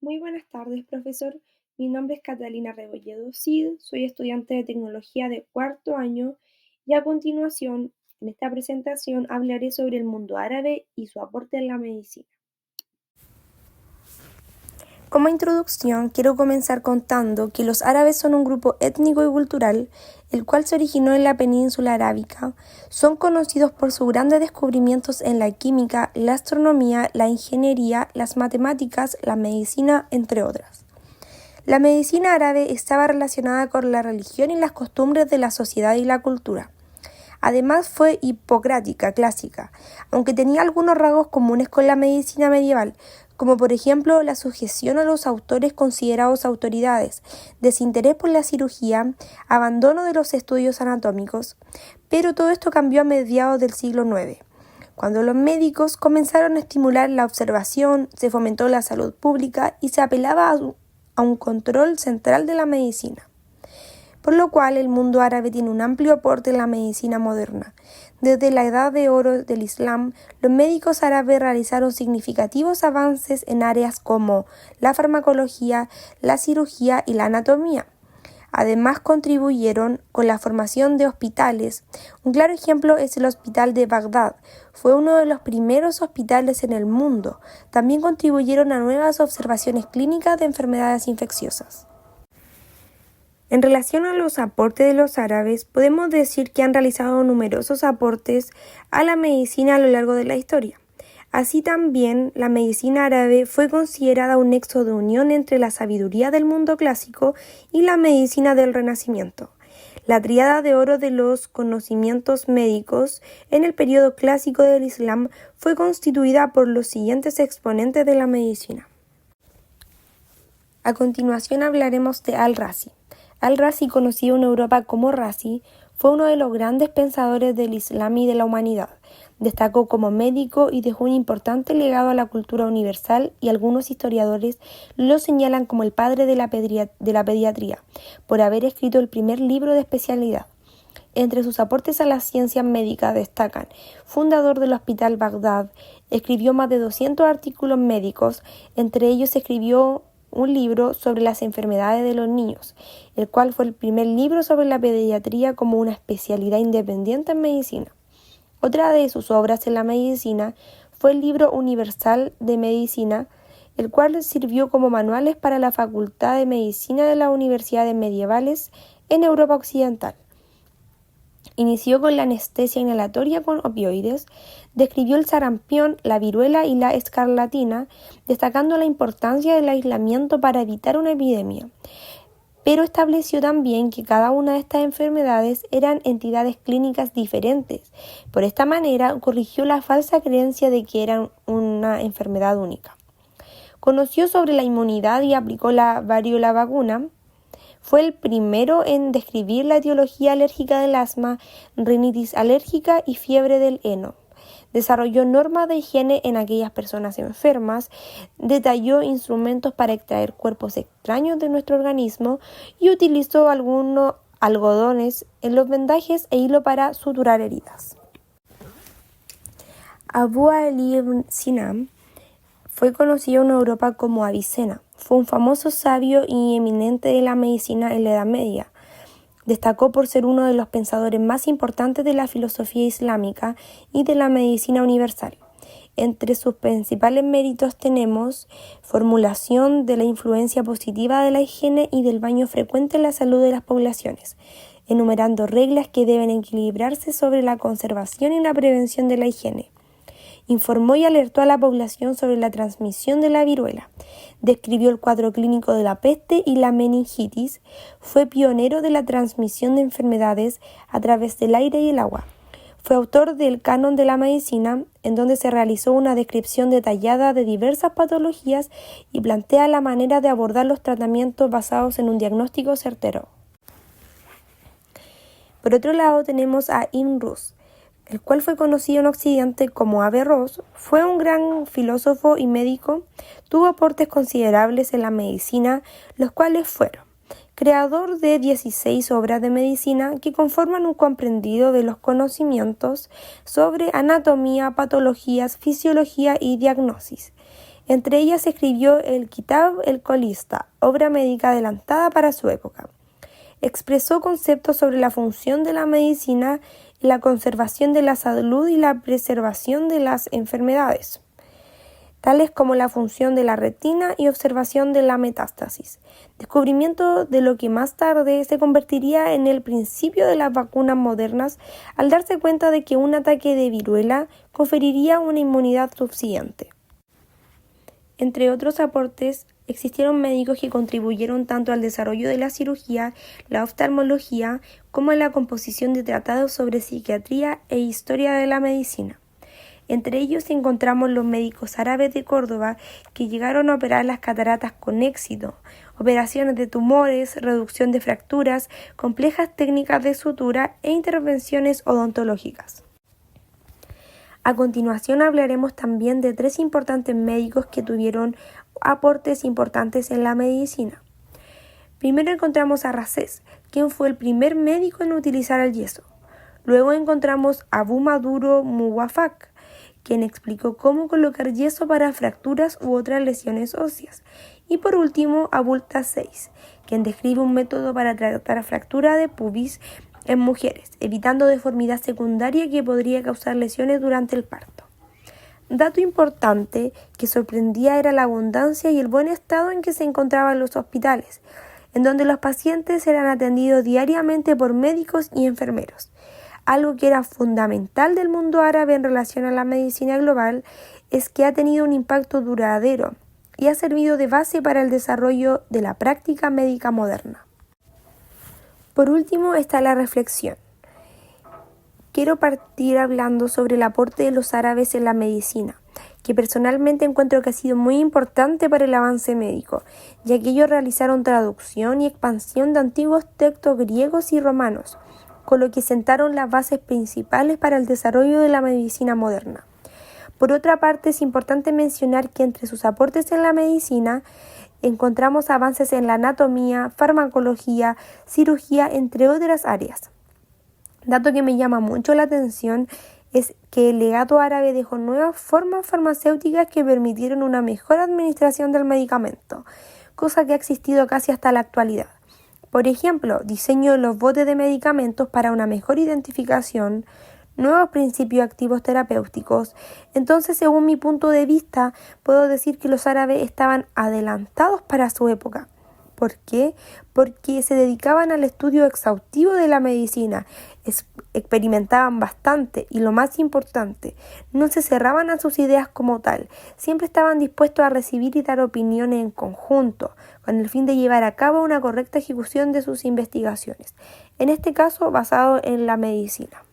Muy buenas tardes, profesor. Mi nombre es Catalina Rebolledo Cid, soy estudiante de tecnología de cuarto año y a continuación, en esta presentación, hablaré sobre el mundo árabe y su aporte en la medicina. Como introducción, quiero comenzar contando que los árabes son un grupo étnico y cultural, el cual se originó en la península arábica. Son conocidos por sus grandes descubrimientos en la química, la astronomía, la ingeniería, las matemáticas, la medicina, entre otras. La medicina árabe estaba relacionada con la religión y las costumbres de la sociedad y la cultura. Además fue hipocrática, clásica, aunque tenía algunos rasgos comunes con la medicina medieval, como por ejemplo la sujeción a los autores considerados autoridades, desinterés por la cirugía, abandono de los estudios anatómicos. Pero todo esto cambió a mediados del siglo IX, cuando los médicos comenzaron a estimular la observación, se fomentó la salud pública y se apelaba a un control central de la medicina, por lo cual el mundo árabe tiene un amplio aporte en la medicina moderna. Desde la Edad de Oro del Islam, los médicos árabes realizaron significativos avances en áreas como la farmacología, la cirugía y la anatomía. Además, contribuyeron con la formación de hospitales. Un claro ejemplo es el Hospital de Bagdad. Fue uno de los primeros hospitales en el mundo. También contribuyeron a nuevas observaciones clínicas de enfermedades infecciosas. En relación a los aportes de los árabes, podemos decir que han realizado numerosos aportes a la medicina a lo largo de la historia. Así también, la medicina árabe fue considerada un nexo de unión entre la sabiduría del mundo clásico y la medicina del Renacimiento. La tríada de oro de los conocimientos médicos en el periodo clásico del Islam fue constituida por los siguientes exponentes de la medicina. A continuación hablaremos de Al-Razi. Al-Razi, conocido en Europa como Razi, fue uno de los grandes pensadores del Islam y de la humanidad. Destacó como médico y dejó un importante legado a la cultura universal, y algunos historiadores lo señalan como el padre de la pediatría, por haber escrito el primer libro de especialidad. Entre sus aportes a la ciencia médica destacan: fundador del Hospital Bagdad, escribió más de 200 artículos médicos, entre ellos escribió un libro sobre las enfermedades de los niños, el cual fue el primer libro sobre la pediatría como una especialidad independiente en medicina. Otra de sus obras en la medicina fue el Libro Universal de Medicina, el cual sirvió como manuales para la Facultad de Medicina de las universidades medievales en Europa Occidental. Inició con la anestesia inhalatoria con opioides, describió el sarampión, la viruela y la escarlatina, destacando la importancia del aislamiento para evitar una epidemia. Pero estableció también que cada una de estas enfermedades eran entidades clínicas diferentes. Por esta manera, corrigió la falsa creencia de que eran una enfermedad única. Conoció sobre la inmunidad y aplicó la variola vacuna. Fue el primero en describir la etiología alérgica del asma, rinitis alérgica y fiebre del heno. Desarrolló normas de higiene en aquellas personas enfermas, detalló instrumentos para extraer cuerpos extraños de nuestro organismo y utilizó algunos algodones en los vendajes e hilo para suturar heridas. Abu Ali ibn Sina fue conocido en Europa como Avicena. Fue un famoso sabio y eminente de la medicina en la Edad Media. Destacó por ser uno de los pensadores más importantes de la filosofía islámica y de la medicina universal. Entre sus principales méritos tenemos formulación de la influencia positiva de la higiene y del baño frecuente en la salud de las poblaciones, enumerando reglas que deben equilibrarse sobre la conservación y la prevención de la higiene. Informó y alertó a la población sobre la transmisión de la viruela. Describió el cuadro clínico de la peste y la meningitis. Fue pionero de la transmisión de enfermedades a través del aire y el agua. Fue autor del Canon de la Medicina, en donde se realizó una descripción detallada de diversas patologías y plantea la manera de abordar los tratamientos basados en un diagnóstico certero. Por otro lado tenemos a Ibn Rus, el cual fue conocido en Occidente como Averroes. Fue un gran filósofo y médico. Tuvo aportes considerables en la medicina, los cuales fueron: creador de 16 obras de medicina que conforman un comprendido de los conocimientos sobre anatomía, patologías, fisiología y diagnosis. Entre ellas escribió el Kitab el-Kolista, obra médica adelantada para su época. Expresó conceptos sobre la función de la medicina, la conservación de la salud y la preservación de las enfermedades, tales como la función de la retina y observación de la metástasis, descubrimiento de lo que más tarde se convertiría en el principio de las vacunas modernas al darse cuenta de que un ataque de viruela conferiría una inmunidad subsiguiente. Entre otros aportes, existieron médicos que contribuyeron tanto al desarrollo de la cirugía, la oftalmología, como a la composición de tratados sobre psiquiatría e historia de la medicina. Entre ellos encontramos los médicos árabes de Córdoba que llegaron a operar las cataratas con éxito, operaciones de tumores, reducción de fracturas, complejas técnicas de sutura e intervenciones odontológicas. A continuación hablaremos también de 3 importantes médicos que tuvieron aportes importantes en la medicina. Primero encontramos a Rasés, quien fue el primer médico en utilizar el yeso. Luego encontramos a Abu Maduro Muwafaq, quien explicó cómo colocar yeso para fracturas u otras lesiones óseas. Y por último, Abul Taseis, quien describe un método para tratar fractura de pubis en mujeres, evitando deformidad secundaria que podría causar lesiones durante el parto. Dato importante que sorprendía era la abundancia y el buen estado en que se encontraban los hospitales, en donde los pacientes eran atendidos diariamente por médicos y enfermeros. Algo que era fundamental del mundo árabe en relación a la medicina global es que ha tenido un impacto duradero y ha servido de base para el desarrollo de la práctica médica moderna. Por último está la reflexión. Quiero partir hablando sobre el aporte de los árabes en la medicina, que personalmente encuentro que ha sido muy importante para el avance médico, ya que ellos realizaron traducción y expansión de antiguos textos griegos y romanos, con lo que sentaron las bases principales para el desarrollo de la medicina moderna. Por otra parte, es importante mencionar que entre sus aportes en la medicina encontramos avances en la anatomía, farmacología, cirugía, entre otras áreas. Dato que me llama mucho la atención es que el legado árabe dejó nuevas formas farmacéuticas que permitieron una mejor administración del medicamento, cosa que ha existido casi hasta la actualidad. Por ejemplo, diseño de los botes de medicamentos para una mejor identificación, nuevos principios activos terapéuticos. Entonces, según mi punto de vista, puedo decir que los árabes estaban adelantados para su época. ¿Por qué? Porque se dedicaban al estudio exhaustivo de la medicina, experimentaban bastante y lo más importante, no se cerraban a sus ideas como tal, siempre estaban dispuestos a recibir y dar opiniones en conjunto, con el fin de llevar a cabo una correcta ejecución de sus investigaciones, en este caso basado en la medicina.